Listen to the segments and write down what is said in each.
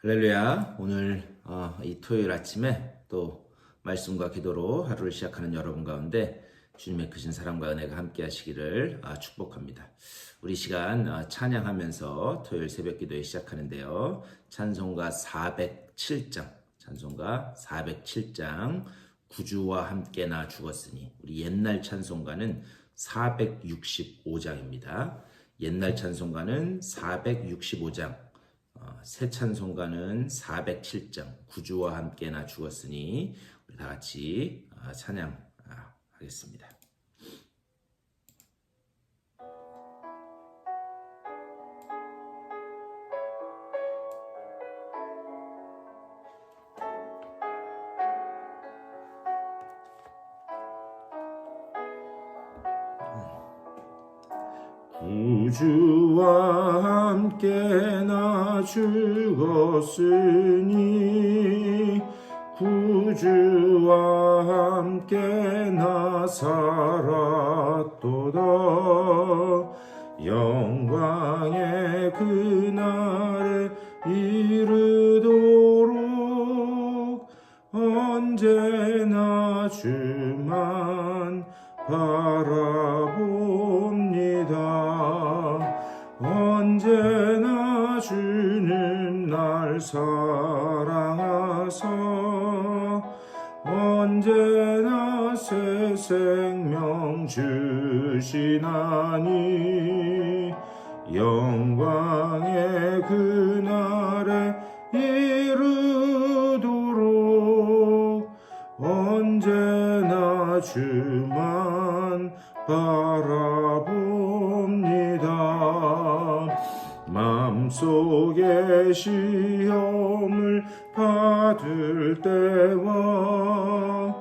할렐루야. 오늘 이 토요일 아침에 또 말씀과 기도로 하루를 시작하는 여러분 가운데 주님의 크신 사랑과 은혜가 함께 하시기를 축복합니다. 우리 시간 찬양하면서 토요일 새벽 기도에 시작하는데요. 찬송가 407장 구주와 함께 나 죽었으니, 우리 옛날 찬송가는 465장입니다. 옛날 찬송가는 465장, 새 찬송가는 407장 구주와 함께 나 죽었으니, 우리 다 같이 찬양하겠습니다. 구주와 함께 나 죽었으니, 구주와 함께 나 살았도다. 영광의 그날에 이르도록 언제나 주만 바라봅니다. 언제나 주는 날 사랑하사 언제나 새 생명 주시나니, 영광의 그날에 이르도록 언제나 주만 바라봅니다. 마음속에 시험을 받을 때와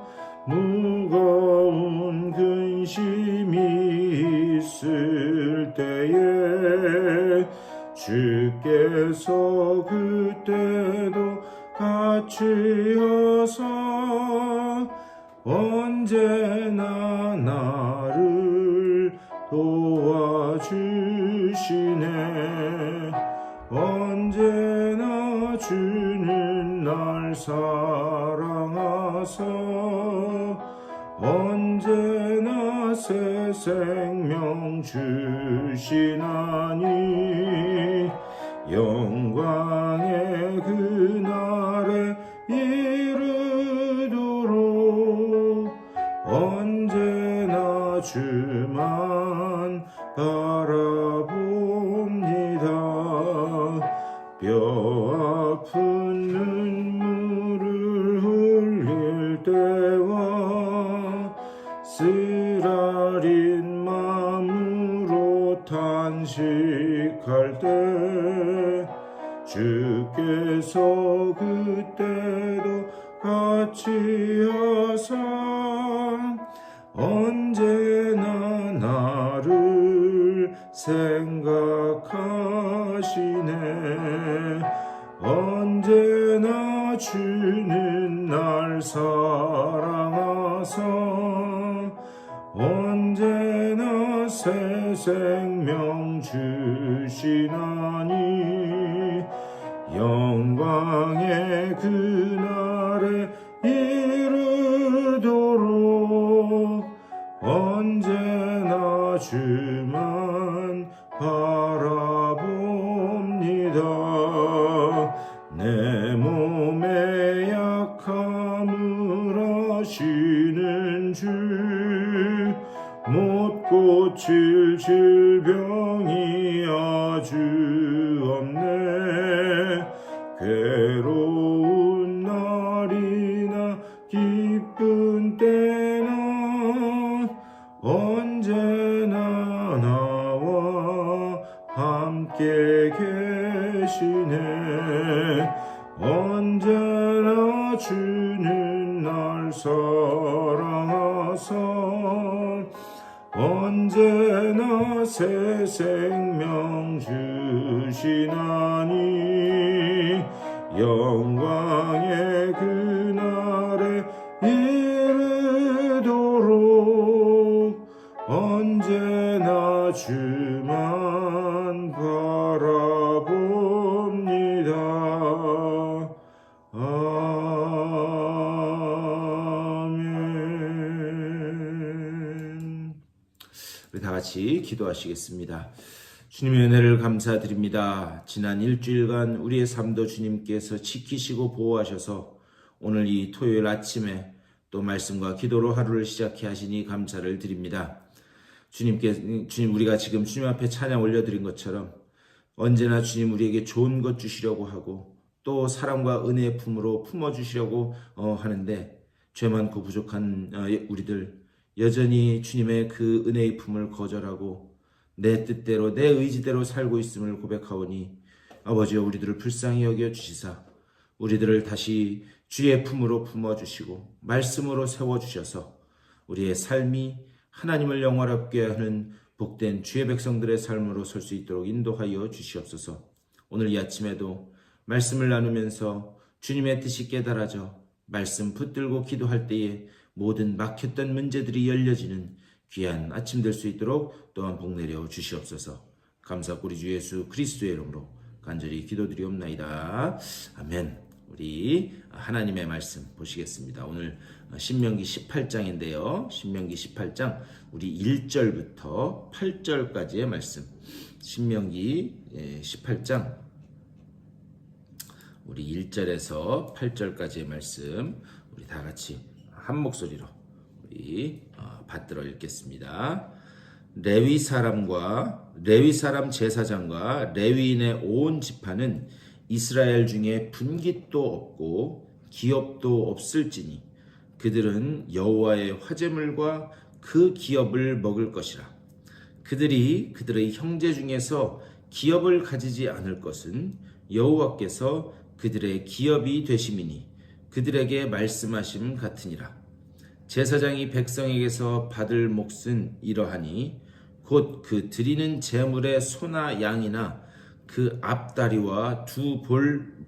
무거운 근심이 있을 때에 주께서 그때도 같이 하사 언제나 나를 도와주시네. 언제나 주는 날 사랑하사 언제나 새 생명 주시나니, 영광의 그날에 이르도록 언제나 주만 바라봅니다. 뼈 아픈 눈물을 흘릴 때와 쓰라린 마음으로 탄식할 때 주께서 그때도 같이 하사 언제나 나를 생각하시네. 언제나 주는 날 사랑하사 언제나 새 생명 주시나니, 영광의 그날에 이르도록 언제나 주만 바라봅니다. 내 몸의 약함을 아시는 주, 못 고칠 질병이 아주 없네. 괴로운 날이나 기쁜 때나 언제나 나와 함께 계시네. 언제나 주는 날 사랑하사 언제나 새 생명 주시나니, 영광의 그날에 이르도록 언제나 주만 바라봅니다. 같이 기도하시겠습니다. 주님의 은혜를 감사드립니다. 지난 일주일간 우리의 삶도 주님께서 지키시고 보호하셔서 오늘 이 토요일 아침에 또 말씀과 기도로 하루를 시작해 하시니 감사를 드립니다. 주님, 우리가 지금 주님 앞에 찬양 올려드린 것처럼 언제나 주님 우리에게 좋은 것 주시려고 하고 또 사랑과 은혜의 품으로 품어주시려고 하는데 죄 많고 부족한 우리들 여전히 주님의 그 은혜의 품을 거절하고 내 뜻대로 내 의지대로 살고 있음을 고백하오니 아버지여 우리들을 불쌍히 여겨 주시사 우리들을 다시 주의 품으로 품어주시고 말씀으로 세워주셔서 우리의 삶이 하나님을 영화롭게 하는 복된 주의 백성들의 삶으로 설 수 있도록 인도하여 주시옵소서. 오늘 이 아침에도 말씀을 나누면서 주님의 뜻이 깨달아져 말씀 붙들고 기도할 때에 모든 막혔던 문제들이 열려지는 귀한 아침 될 수 있도록 또한 복 내려 주시옵소서. 감사하고 우리 주 예수 그리스도의 이름으로 간절히 기도드리옵나이다. 아멘. 우리 하나님의 말씀 보시겠습니다. 오늘 신명기 18장인데요. 신명기 18장 우리 1절부터 8절까지의 말씀. 신명기 18장 우리 1절에서 8절까지의 말씀 우리 다 같이 한 목소리로 우리 받들어 읽겠습니다. 레위 사람 제사장과 레위인의 온 지파는 이스라엘 중에 분깃도 없고 기업도 없을지니 그들은 여호와의 화제물과 그 기업을 먹을 것이라. 그들이 그들의 형제 중에서 기업을 가지지 않을 것은 여호와께서 그들의 기업이 되심이니 그들에게 말씀하심 같으니라. 제사장이 백성에게서 받을 몫은 이러하니 곧 그 드리는 제물의 소나 양이나 그 앞다리와 두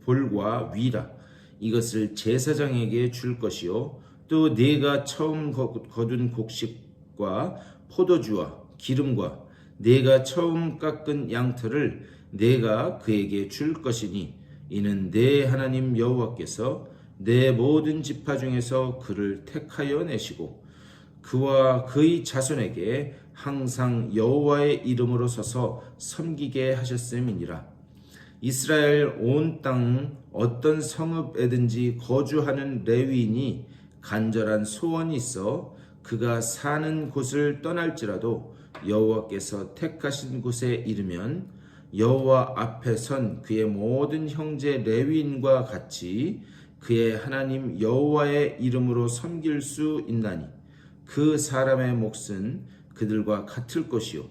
볼과 위라. 이것을 제사장에게 줄 것이요 또 네가 처음 거둔 곡식과 포도주와 기름과 네가 처음 깎은 양털을 네가 그에게 줄 것이니 이는 네 하나님 여호와께서 내 모든 지파 중에서 그를 택하여 내시고 그와 그의 자손에게 항상 여호와의 이름으로 서서 섬기게 하셨음이니라. 이스라엘 온 땅 어떤 성읍에든지 거주하는 레위인이 간절한 소원이 있어 그가 사는 곳을 떠날지라도 여호와께서 택하신 곳에 이르면 여호와 앞에 선 그의 모든 형제 레위인과 같이 그의 하나님 여호와의 이름으로 섬길 수 있나니 그 사람의 몫은 그들과 같을 것이요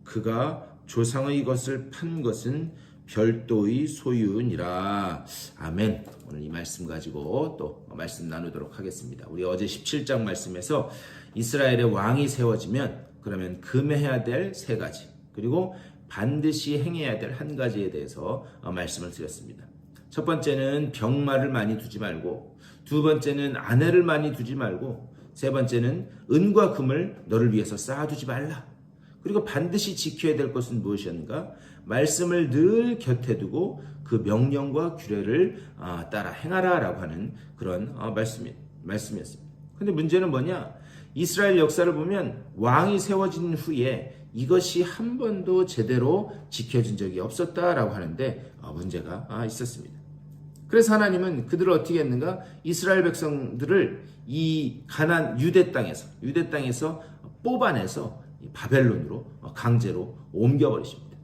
그가 조상의 것을 판 것은 별도의 소유니라. 아멘. 오늘 이 말씀 가지고 또 말씀 나누도록 하겠습니다. 우리 어제 17장 말씀에서 이스라엘의 왕이 세워지면 그러면 금해야 될 세 가지 그리고 반드시 행해야 될 한 가지에 대해서 말씀을 드렸습니다. 첫 번째는 병마를 많이 두지 말고, 두 번째는 아내를 많이 두지 말고, 세 번째는 은과 금을 너를 위해서 쌓아두지 말라. 그리고 반드시 지켜야 될 것은 무엇이었는가? 말씀을 늘 곁에 두고 그 명령과 규례를 따라 행하라라고 하는 그런 말씀이었습니다. 근데 문제는 뭐냐? 이스라엘 역사를 보면 왕이 세워진 후에 이것이 한 번도 제대로 지켜진 적이 없었다라고 하는데 문제가 있었습니다. 그래서 하나님은 그들을 어떻게 했는가? 이스라엘 백성들을 이 가나안 유대 땅에서 뽑아내서 바벨론으로 강제로 옮겨버리십니다.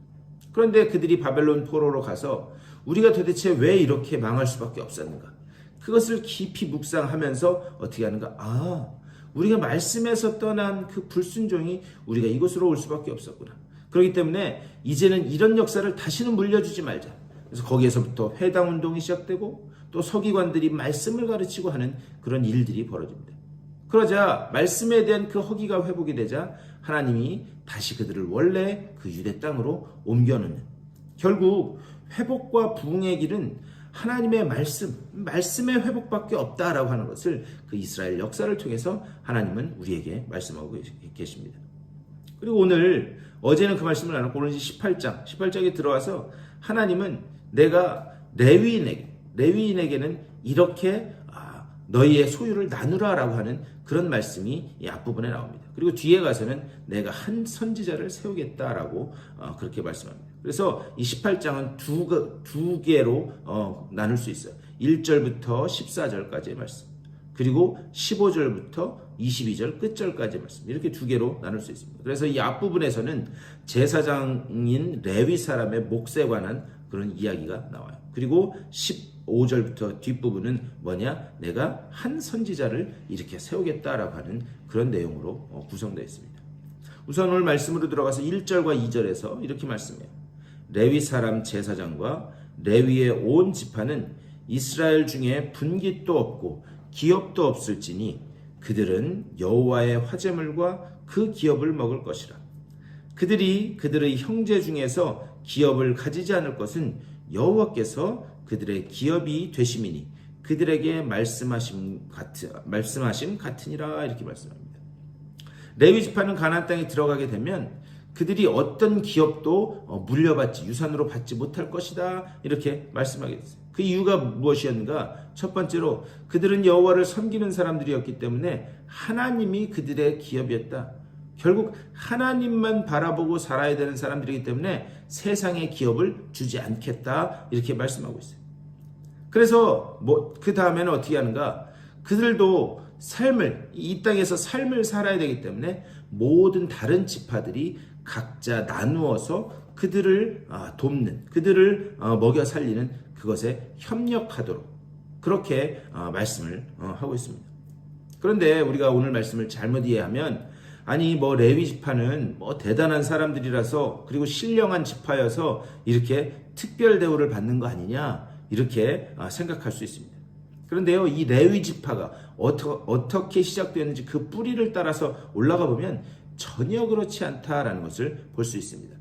그런데 그들이 바벨론 포로로 가서 우리가 도대체 왜 이렇게 망할 수밖에 없었는가? 그것을 깊이 묵상하면서 어떻게 하는가? 우리가 말씀에서 떠난 그 불순종이 우리가 이곳으로 올 수밖에 없었구나. 그렇기 때문에 이제는 이런 역사를 다시는 물려주지 말자. 그래서 거기에서부터 회당 운동이 시작되고 또 서기관들이 말씀을 가르치고 하는 그런 일들이 벌어집니다. 그러자 말씀에 대한 그 허기가 회복이 되자 하나님이 다시 그들을 원래 그 유대 땅으로 옮겨놓는, 결국 회복과 부흥의 길은 하나님의 말씀의 회복밖에 없다라고 하는 것을 그 이스라엘 역사를 통해서 하나님은 우리에게 말씀하고 계십니다. 그리고 오늘 어제는 그 말씀을 나눴고 오늘 18장에 들어와서 하나님은 내가 레위인에게는 이렇게 너희의 소유를 나누라라고 하는 그런 말씀이 이 앞부분에 나옵니다. 그리고 뒤에 가서는 내가 한 선지자를 세우겠다라고 그렇게 말씀합니다. 그래서 이 18장은 두 개로 나눌 수 있어요. 1절부터 14절까지의 말씀, 그리고 15절부터 22절 끝절까지의 말씀, 이렇게 두 개로 나눌 수 있습니다. 그래서 이 앞부분에서는 제사장인 레위 사람의 몫에 관한 그런 이야기가 나와요. 그리고 15절부터 뒷부분은 뭐냐? 내가 한 선지자를 이렇게 세우겠다라고 하는 그런 내용으로 구성되어 있습니다. 우선 오늘 말씀으로 들어가서 1절과 2절에서 이렇게 말씀해요. 레위 사람 제사장과 레위의 온 지파는 이스라엘 중에 분깃도 없고 기업도 없을지니 그들은 여호와의 화제물과 그 기업을 먹을 것이라. 그들이 그들의 형제 중에서 기업을 가지지 않을 것은 여호와께서 그들의 기업이 되심이니 그들에게 말씀하심 같으니라, 이렇게 말씀합니다. 레위 지파는 가나안 땅에 들어가게 되면 그들이 어떤 기업도 물려받지, 유산으로 받지 못할 것이다, 이렇게 말씀하게 됐어요. 그 이유가 무엇이었는가? 첫 번째로 그들은 여호와를 섬기는 사람들이었기 때문에 하나님이 그들의 기업이었다. 결국 하나님만 바라보고 살아야 되는 사람들이기 때문에 세상의 기업을 주지 않겠다, 이렇게 말씀하고 있어요. 그래서 그 다음에는 어떻게 하는가? 그들도 이 땅에서 삶을 살아야 되기 때문에 모든 다른 지파들이 각자 나누어서 그들을 돕는, 그들을 먹여 살리는 그것에 협력하도록 그렇게 말씀을 하고 있습니다. 그런데 우리가 오늘 말씀을 잘못 이해하면, 아니 레위 지파는 대단한 사람들이라서, 그리고 신령한 지파여서 이렇게 특별 대우를 받는 거 아니냐, 이렇게 생각할 수 있습니다. 그런데요, 이 레위 지파가 어떻게 시작되었는지 그 뿌리를 따라서 올라가 보면 전혀 그렇지 않다라는 것을 볼 수 있습니다.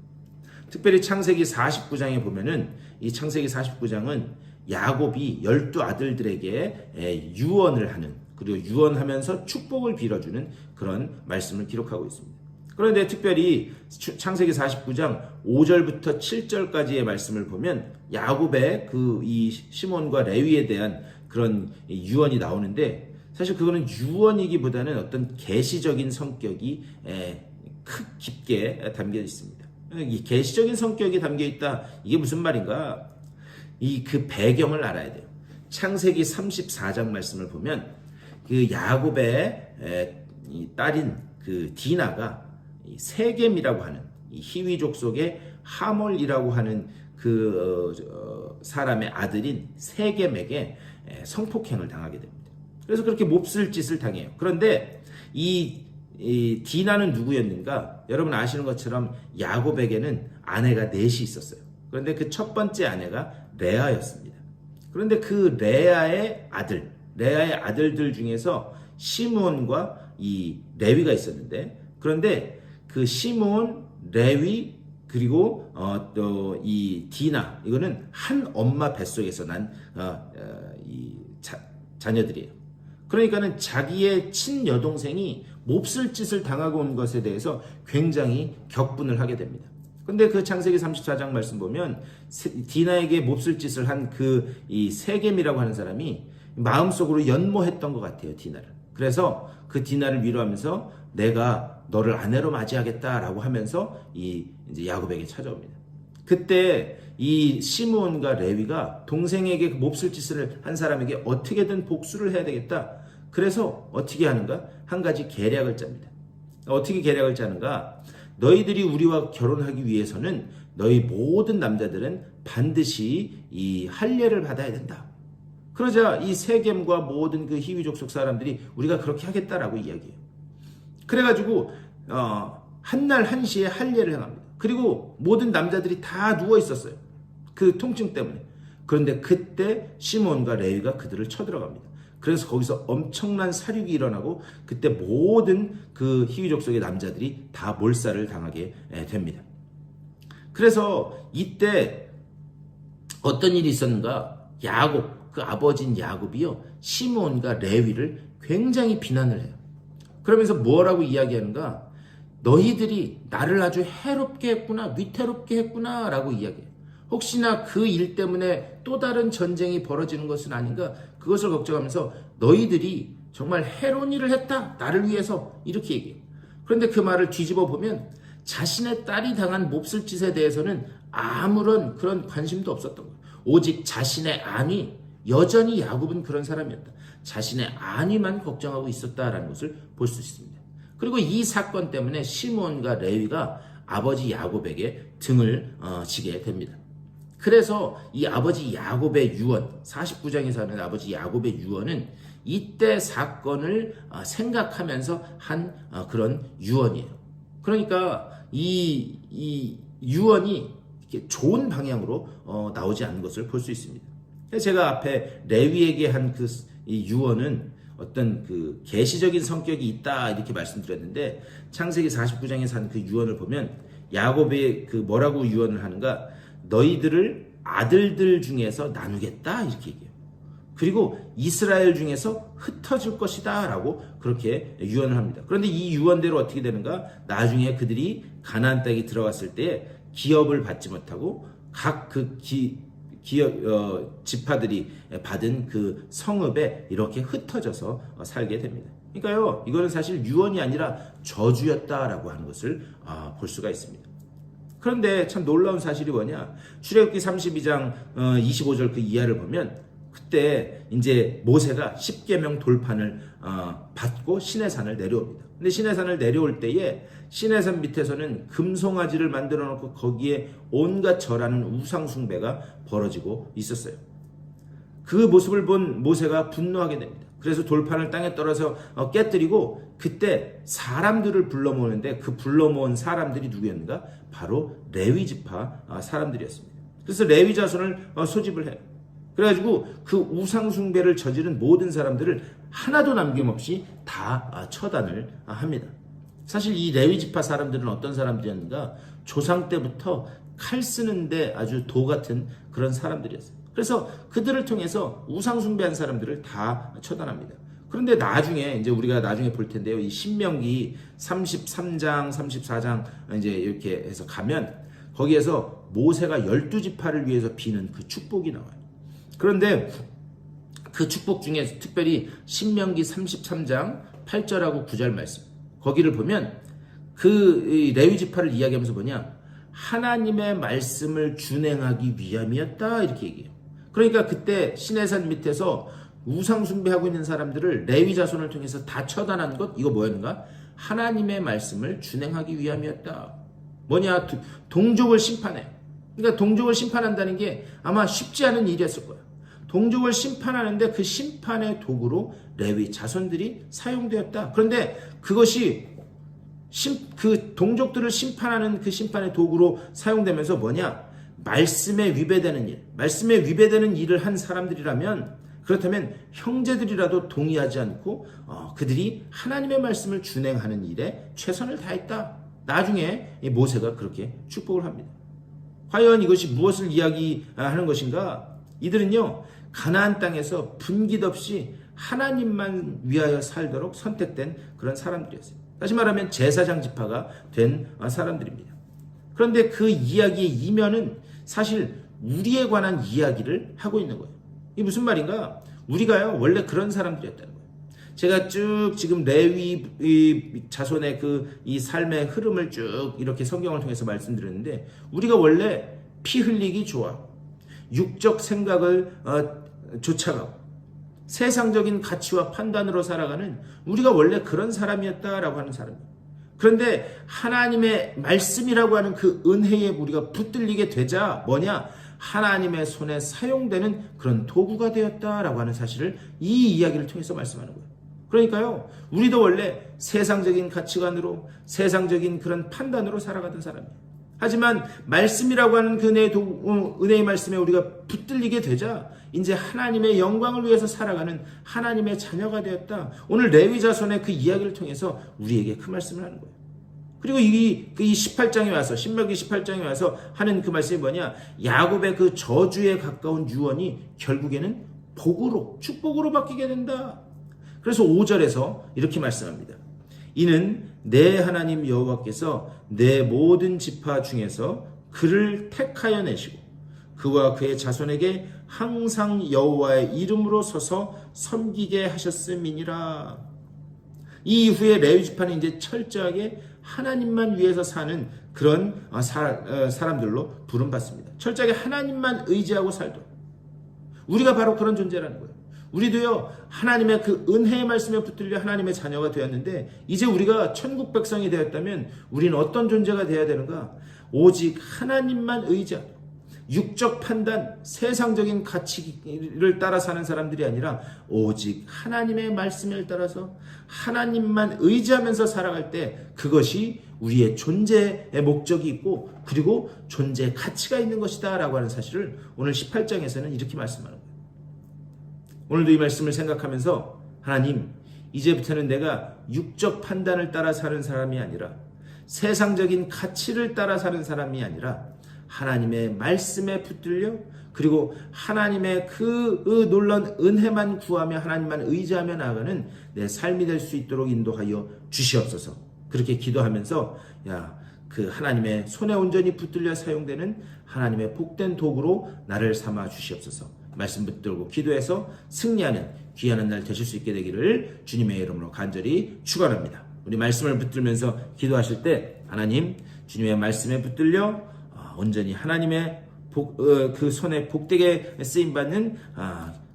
특별히 창세기 49장에 보면은, 이 창세기 49장은 야곱이 12아들들에게 유언을 하는, 그리고 유언하면서 축복을 빌어주는 그런 말씀을 기록하고 있습니다. 그런데 특별히 창세기 49장 5절부터 7절까지의 말씀을 보면 야곱의 이 시몬과 레위에 대한 그런 유언이 나오는데, 사실 그거는 유언이기보다는 어떤 계시적인 성격이 깊게 담겨 있습니다. 이 계시적인 성격이 담겨 있다, 이게 무슨 말인가? 그 배경을 알아야 돼요. 창세기 34장 말씀을 보면 그 야곱의 딸인 그 디나가 세겜이라고 하는 이 히위족 속의 하몰이라고 하는 그 사람의 아들인 세겜에게 성폭행을 당하게 됩니다. 그래서 그렇게 몹쓸 짓을 당해요. 그런데 이 디나는 누구였는가? 여러분 아시는 것처럼 야곱에게는 아내가 넷이 있었어요. 그런데 그 첫 번째 아내가 레아였습니다. 그런데 그 레아의 아들들 중에서 시므온과 이 레위가 있었는데, 그런데 그 시므온, 레위, 그리고 또 이 디나, 이거는 한 엄마 뱃속에서 난 자녀들이에요. 그러니까는 자기의 친여동생이 몹쓸 짓을 당하고 온 것에 대해서 굉장히 격분을 하게 됩니다. 근데 그 창세기 34장 말씀 보면 디나에게 몹쓸 짓을 한 이 세겜이라고 하는 사람이 마음속으로 연모했던 것 같아요, 디나를. 그래서 그 디나를 위로하면서 내가 너를 아내로 맞이하겠다라고 하면서 이제 야곱에게 찾아옵니다. 그때 이 시므온과 레위가 동생에게 몹쓸 짓을 한 사람에게 어떻게든 복수를 해야 되겠다. 그래서 어떻게 하는가? 한 가지 계략을 짭니다. 어떻게 계략을 짜는가? 너희들이 우리와 결혼하기 위해서는 너희 모든 남자들은 반드시 이 할례를 받아야 된다. 그러자 이 세겜과 모든 그 히위족 속 사람들이 우리가 그렇게 하겠다라고 이야기해요. 그래가지고 한날 한시에 할례를 행합니다. 그리고 모든 남자들이 다 누워 있었어요. 그 통증 때문에. 그런데 그때 시몬과 레위가 그들을 쳐들어갑니다. 그래서 거기서 엄청난 사륙이 일어나고 그때 모든 그 히위족 속의 남자들이 다 몰살을 당하게 됩니다. 그래서 이때 어떤 일이 있었는가? 야곱, 그 아버지인 야곱이요, 시므온과 레위를 굉장히 비난을 해요. 그러면서 뭐라고 이야기하는가? 너희들이 나를 아주 해롭게 했구나, 위태롭게 했구나 라고 이야기해요. 혹시나 그 일 때문에 또 다른 전쟁이 벌어지는 것은 아닌가? 그것을 걱정하면서 너희들이 정말 해로운 일을 했다. 나를 위해서 이렇게 얘기해요. 그런데 그 말을 뒤집어 보면 자신의 딸이 당한 몹쓸 짓에 대해서는 아무런 그런 관심도 없었던 거예요. 오직 자신의 안위, 여전히 야곱은 그런 사람이었다. 자신의 안위만 걱정하고 있었다라는 것을 볼 수 있습니다. 그리고 이 사건 때문에 시므온과 레위가 아버지 야곱에게 등을 지게 됩니다. 그래서 이 아버지 야곱의 유언, 49장에서 하는 아버지 야곱의 유언은 이때 사건을 생각하면서 한 그런 유언이에요. 그러니까 이 유언이 이렇게 좋은 방향으로 나오지 않는 것을 볼 수 있습니다. 제가 앞에 레위에게 한 이 유언은 어떤 그 계시적인 성격이 있다 이렇게 말씀드렸는데 창세기 49장에서 한 그 유언을 보면 야곱이 그 뭐라고 유언을 하는가? 너희들을 아들들 중에서 나누겠다 이렇게 얘기해요. 그리고 이스라엘 중에서 흩어질 것이다 라고 그렇게 유언을 합니다. 그런데 이 유언대로 어떻게 되는가? 나중에 그들이 가나안 땅에 들어갔을 때 기업을 받지 못하고 각 그 지파들이 받은 그 성읍에 이렇게 흩어져서 살게 됩니다. 그러니까요, 이거는 사실 유언이 아니라 저주였다라고 하는 것을 볼 수가 있습니다. 그런데 참 놀라운 사실이 뭐냐? 출애굽기 32장 25절 그 이하를 보면 그때 이제 모세가 십계명 돌판을 받고 시내산을 내려옵니다. 근데 시내산을 내려올 때에 시내산 밑에서는 금송아지를 만들어 놓고 거기에 온갖 절하는 우상 숭배가 벌어지고 있었어요. 그 모습을 본 모세가 분노하게 됩니다. 그래서 돌판을 땅에 떨어서 깨뜨리고 그때 사람들을 불러 모으는데 그 불러 모은 사람들이 누구였는가? 바로 레위 지파 사람들이었습니다. 그래서 레위 자손을 소집을 해요. 그래가지고 그 우상 숭배를 저지른 모든 사람들을 하나도 남김없이 다 처단을 합니다. 사실 이 레위 지파 사람들은 어떤 사람들이었는가? 조상 때부터 칼 쓰는데 아주 도 같은 그런 사람들이었어요. 그래서 그들을 통해서 우상 숭배한 사람들을 다 처단합니다. 그런데 나중에 이제 우리가 나중에 볼 텐데요. 이 신명기 33장, 34장 이제 이렇게 해서 가면 거기에서 모세가 12지파를 위해서 비는 그 축복이 나와요. 그런데 그 축복 중에 특별히 신명기 33장 8절하고 9절 말씀 거기를 보면 그 레위 지파를 이야기하면서 뭐냐? 하나님의 말씀을 준행하기 위함이었다 이렇게 얘기해요. 그러니까 그때 시내산 밑에서 우상 숭배하고 있는 사람들을 레위 자손을 통해서 다 처단한 것 이거 뭐였는가? 하나님의 말씀을 준행하기 위함이었다. 뭐냐? 동족을 심판해. 그러니까 동족을 심판한다는 게 아마 쉽지 않은 일이었을 거예요. 동족을 심판하는데 그 심판의 도구로 레위 자손들이 사용되었다. 그런데 그것이 그 동족들을 심판하는 그 심판의 도구로 사용되면서 뭐냐? 말씀에 위배되는 일, 말씀에 위배되는 일을 한 사람들이라면 그렇다면 형제들이라도 동의하지 않고 그들이 하나님의 말씀을 준행하는 일에 최선을 다했다. 나중에 모세가 그렇게 축복을 합니다. 과연 이것이 무엇을 이야기하는 것인가? 이들은요, 가나안 땅에서 분깃 없이 하나님만 위하여 살도록 선택된 그런 사람들이었어요. 다시 말하면 제사장 지파가 된 사람들입니다. 그런데 그 이야기의 이면은 사실 우리에 관한 이야기를 하고 있는 거예요. 이게 무슨 말인가? 우리가요, 원래 그런 사람들이었다는 거예요. 제가 쭉 지금 레위 자손의 이 삶의 흐름을 쭉 이렇게 성경을 통해서 말씀드렸는데 우리가 원래 피 흘리기 좋아. 육적 생각을 쫓아가고 세상적인 가치와 판단으로 살아가는 우리가 원래 그런 사람이었다라고 하는 사람이에요. 그런데 하나님의 말씀이라고 하는 그 은혜에 우리가 붙들리게 되자 뭐냐? 하나님의 손에 사용되는 그런 도구가 되었다라고 하는 사실을 이 이야기를 통해서 말씀하는 거예요. 그러니까요, 우리도 원래 세상적인 가치관으로 세상적인 그런 판단으로 살아가던 사람이에요. 하지만 말씀이라고 하는 그 은혜의 말씀에 우리가 붙들리게 되자 이제 하나님의 영광을 위해서 살아가는 하나님의 자녀가 되었다. 오늘 레위 자손의 그 이야기를 통해서 우리에게 그 말씀을 하는 거예요. 그리고 이 18장에 와서 신명기 18장에 와서 하는 그 말씀이 뭐냐? 야곱의 그 저주에 가까운 유언이 결국에는 복으로 축복으로 바뀌게 된다. 그래서 5절에서 이렇게 말씀합니다. 이는 내 하나님 여호와께서 내 모든 지파 중에서 그를 택하여 내시고 그와 그의 자손에게 항상 여호와의 이름으로 서서 섬기게 하셨음이니라. 이 이후에 레위 지파는 이제 철저하게 하나님만 위해서 사는 그런 사람들로 부름받습니다. 철저하게 하나님만 의지하고 살도록. 우리가 바로 그런 존재라는 거예요. 우리도요, 하나님의 그 은혜의 말씀에 붙들려 하나님의 자녀가 되었는데, 이제 우리가 천국 백성이 되었다면 우리는 어떤 존재가 되어야 되는가? 오직 하나님만 의지하고 육적 판단, 세상적인 가치를 따라 사는 사람들이 아니라 오직 하나님의 말씀을 따라서 하나님만 의지하면서 살아갈 때 그것이 우리의 존재의 목적이 있고 그리고 존재의 가치가 있는 것이다 라고 하는 사실을 오늘 18장에서는 이렇게 말씀하는 거예요. 오늘도 이 말씀을 생각하면서 하나님, 이제부터는 내가 육적 판단을 따라 사는 사람이 아니라 세상적인 가치를 따라 사는 사람이 아니라 하나님의 말씀에 붙들려 그리고 하나님의 그 놀라운 은혜만 구하며 하나님만 의지하며 나아가는 내 삶이 될 수 있도록 인도하여 주시옵소서. 그렇게 기도하면서 그 하나님의 손에 온전히 붙들려 사용되는 하나님의 복된 도구로 나를 삼아 주시옵소서. 말씀 붙들고 기도해서 승리하는 귀한 날 되실 수 있게 되기를 주님의 이름으로 간절히 축원합니다. 우리 말씀을 붙들면서 기도하실 때 하나님, 주님의 말씀에 붙들려 온전히 하나님의 그 손에 복되게 쓰임받는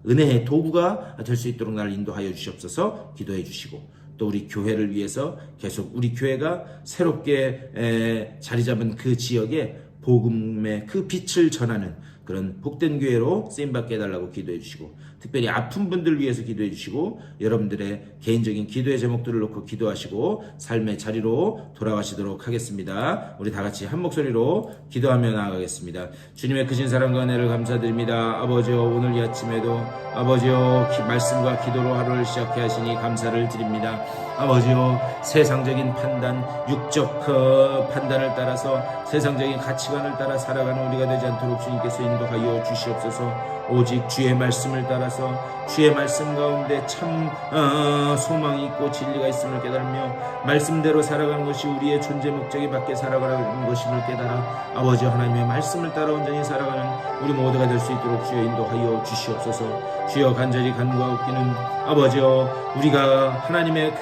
은혜의 도구가 될 수 있도록 나를 인도하여 주시옵소서. 기도해 주시고 또 우리 교회를 위해서 계속 우리 교회가 새롭게 자리 잡은 그 지역에 복음의 그 빛을 전하는 그런 복된 교회로 쓰임받게 해달라고 기도해 주시고, 특별히 아픈 분들 위해서 기도해 주시고, 여러분들의 개인적인 기도의 제목들을 놓고 기도하시고 삶의 자리로 돌아가시도록 하겠습니다. 우리 다 같이 한 목소리로 기도하며 나아가겠습니다. 주님의 크신 사랑과 은혜를 감사드립니다. 아버지여, 오늘 이 아침에도 아버지여 말씀과 기도로 하루를 시작해 하시니 감사를 드립니다. 아버지여, 세상적인 판단, 육적 판단을 따라서 세상적인 가치관을 따라 살아가는 우리가 되지 않도록 주님께서 인도하여 주시옵소서. 오직 주의 말씀을 따라서 주의 말씀 가운데 참 소망이 있고 진리가 있음을 깨달으며 말씀대로 살아가는 것이 우리의 존재 목적이 밖에 살아가는 것임을 깨달아 아버지 하나님의 말씀을 따라 온전히 살아가는 우리 모두가 될 수 있도록 주여 인도하여 주시옵소서. 주여 간절히 간구하옵기는 아버지여, 우리가 하나님의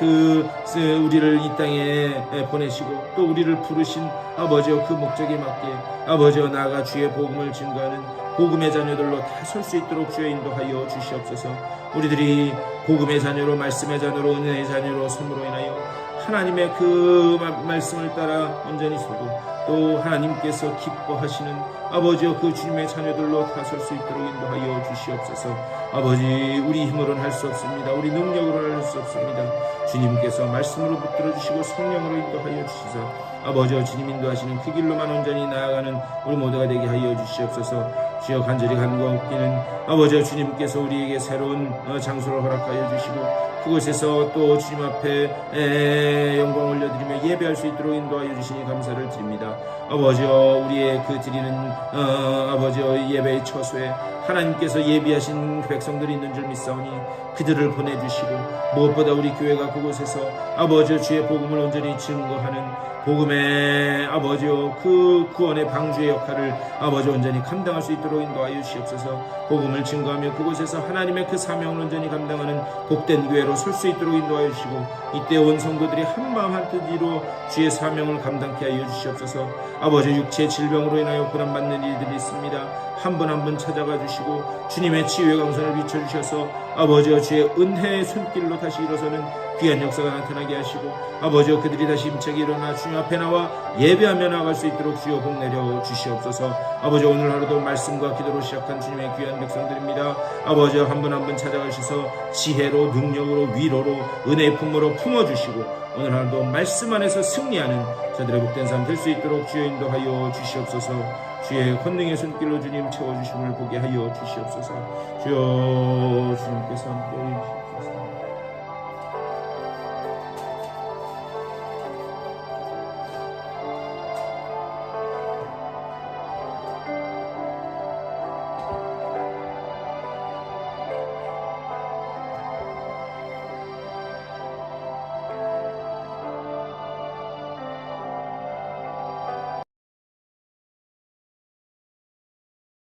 우리를 이 땅에 보내시고 또 우리를 부르신 아버지여 그 목적에 맞게 아버지여 나아가 주의 복음을 증거하는 복음의 자녀들로 다 설 수 있도록 주여 인도하여 주시옵소서. 우리들이 복음의 자녀로, 말씀의 자녀로, 은혜의 자녀로 섬으로 인하여 하나님의 그 말씀을 따라 온전히 서고 또 하나님께서 기뻐하시는 아버지여 그 주님의 자녀들로 다 설 수 있도록 인도하여 주시옵소서. 아버지, 우리 힘으로는 할 수 없습니다. 우리 능력으로는 할 수 없습니다. 주님께서 말씀으로 붙들어 주시고 성령으로 인도하여 주시사 아버지여, 주님 인도하시는 그 길로만 온전히 나아가는 우리 모두가 되게 하여 주시옵소서. 주여 간절히 간구하옵기는 아버지여, 주님께서 우리에게 새로운 장소를 허락하여 주시고 그곳에서 또 주님 앞에 영광 올려드리며 예배할 수 있도록 인도하여 주시니 감사를 드립니다. 아버지여, 우리의 그 드리는 아버지여 예배의 처소에 하나님께서 예비하신 백성들이 있는 줄 믿사오니 그들을 보내주시고 무엇보다 우리 교회가 그곳에서 아버지여 주의 복음을 온전히 증거하는 복음의 아버지여 그 구원의 방주의 역할을 아버지 온전히 감당할 수 있도록 인도하여 주시옵소서. 복음을 증거하며 그곳에서 하나님의 그 사명을 온전히 감당하는 복된 교회로 설 수 있도록 인도하여 주시고 이때 온 성도들이 한마음 한뜻으로 주의 사명을 감당케 하여 주시옵소서. 아버지, 육체의 질병으로 인하여 고난받는 이들이 있습니다. 한 분 한 분 찾아가 주시고 주님의 치유의 강선을 비춰주셔서 아버지여 주의 은혜의 손길로 다시 일어서는 귀한 역사가 나타나게 하시고 아버지여 그들이 다시 힘차게 일어나 주님 앞에 나와 예배하며 나아갈 수 있도록 주여 복 내려 주시옵소서. 아버지, 오늘 하루도 말씀과 기도로 시작한 주님의 귀한 백성들입니다. 아버지여 한 분 한 분 찾아가셔서 지혜로 능력으로 위로로 은혜의 품으로 품어주시고 오늘 하루도 말씀 안에서 승리하는 저들의 복된 삶 될 수 있도록 주여 인도하여 주시옵소서. 주의 권능의 손길로 주님 채워주심을 보게 하여 주시옵소서. 주여, 주님께서 함께 해주시옵소서.